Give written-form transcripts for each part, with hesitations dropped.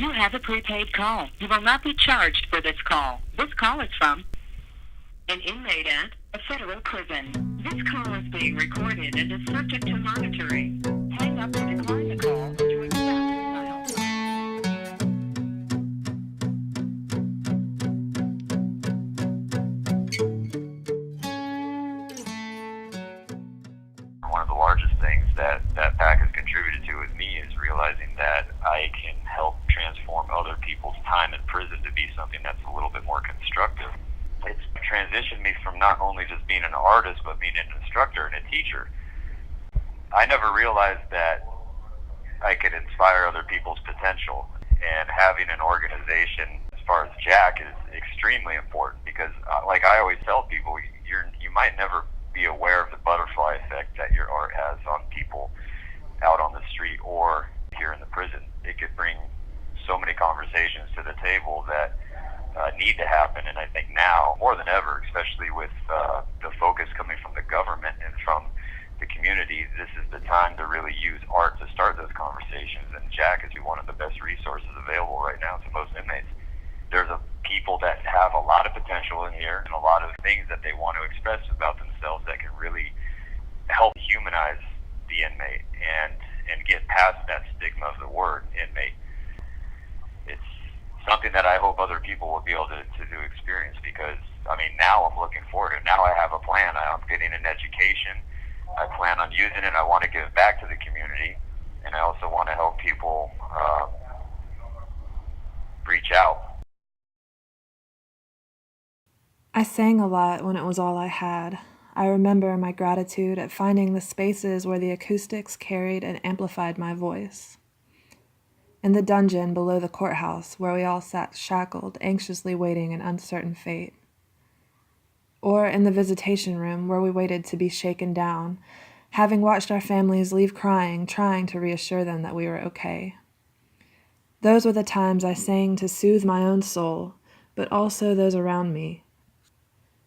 You have a prepaid call. You will not be charged for this call. This call is from an inmate at a federal prison. This call is being recorded and is subject to monitoring. Hang up to decline the call or to accept dial. One of the largest things that PAC has contributed to with me is realizing that I can help transform other people's time in prison to be something that's a little bit more constructive. It's transitioned me from not only just being an artist, but being an instructor and a teacher. I never realized that I could inspire other people's potential, and having an organization as far as Jack is extremely important because, like I always tell people, you might never be aware of the butterfly effect that your art has on people out on the street or here in the prison. It could bring so many conversations to the table that need to happen, and I think now more than ever, especially with the focus coming from the government and from the community, this is the time to really use art to start those conversations, and Jack is one of the best resources available right now to most inmates. There's people that have a lot of potential in here and a lot of things that they want to express about themselves that can really help humanize the inmate and get past that stigma of the word inmate. It's something that I hope other people will be able to experience because, I mean, now I'm looking forward to it. Now I have a plan. I'm getting an education. I plan on using it. I want to give back to the community, and I also want to help people reach out. I sang a lot when it was all I had. I remember my gratitude at finding the spaces where the acoustics carried and amplified my voice. In the dungeon below the courthouse where we all sat shackled, anxiously waiting an uncertain fate. Or in the visitation room where we waited to be shaken down, having watched our families leave crying, trying to reassure them that we were okay. Those were the times I sang to soothe my own soul, but also those around me.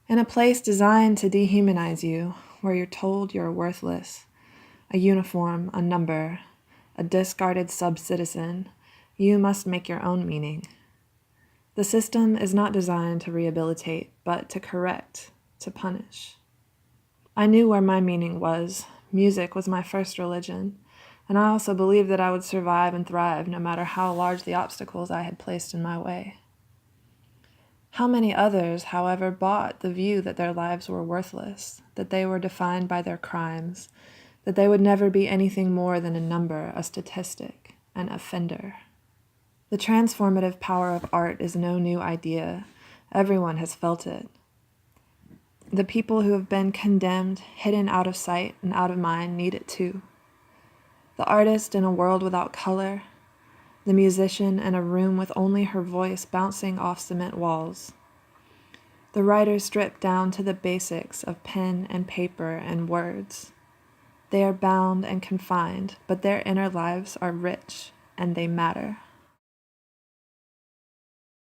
In a place designed to dehumanize you, where you're told you're worthless, a uniform, a number, a discarded sub-citizen, you must make your own meaning. The system is not designed to rehabilitate, but to correct, to punish. I knew where my meaning was. Music was my first religion, and I also believed that I would survive and thrive no matter how large the obstacles I had placed in my way. How many others, however, bought the view that their lives were worthless, that they were defined by their crimes, that they would never be anything more than a number, a statistic, an offender. The transformative power of art is no new idea. Everyone has felt it. The people who have been condemned, hidden out of sight and out of mind, need it too. The artist in a world without color, the musician in a room with only her voice bouncing off cement walls. The writer stripped down to the basics of pen and paper and words. They are bound and confined, but their inner lives are rich and they matter.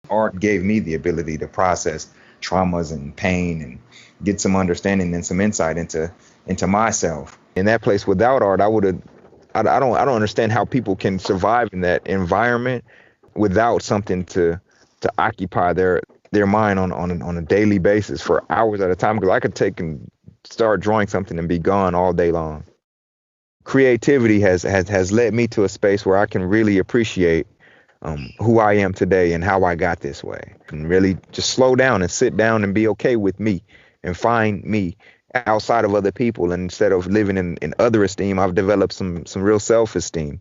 Art gave me the ability to process traumas and pain and get some understanding and some insight into myself. In that place without art, I don't understand how people can survive in that environment without something to occupy their mind on a daily basis for hours at a time, because I could take and start drawing something and be gone all day long. Creativity has led me to a space where I can really appreciate who I am today and how I got this way, and really just slow down and sit down and be okay with me and find me outside of other people. And instead of living in other esteem, I've developed some real self-esteem.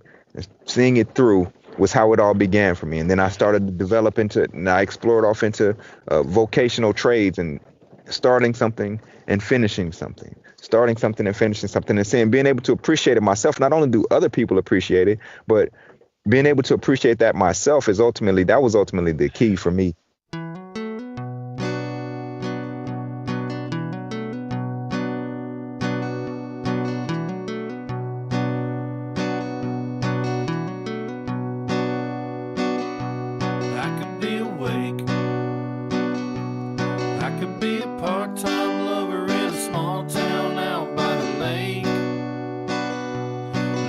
Seeing it through was how it all began for me. And then I started to develop and I explored off into vocational trades and starting something and finishing something, and saying, being able to appreciate it myself. Not only do other people appreciate it, but being able to appreciate that myself was ultimately the key for me.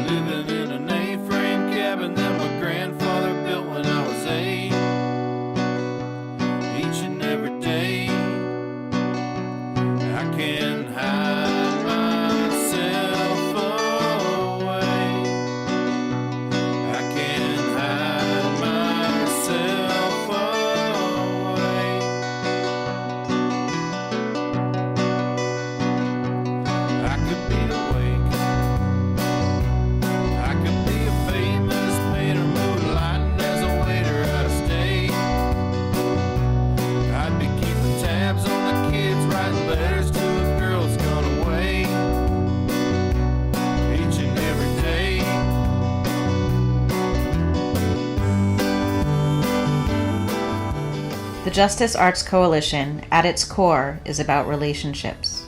Living in an A-frame cabin that my grandfather built when I Justice Arts Coalition, at its core, is about relationships.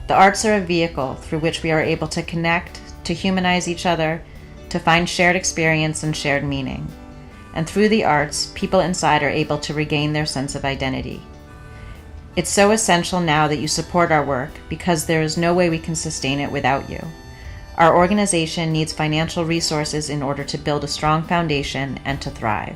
The arts are a vehicle through which we are able to connect, to humanize each other, to find shared experience and shared meaning. And through the arts, people inside are able to regain their sense of identity. It's so essential now that you support our work because there is no way we can sustain it without you. Our organization needs financial resources in order to build a strong foundation and to thrive.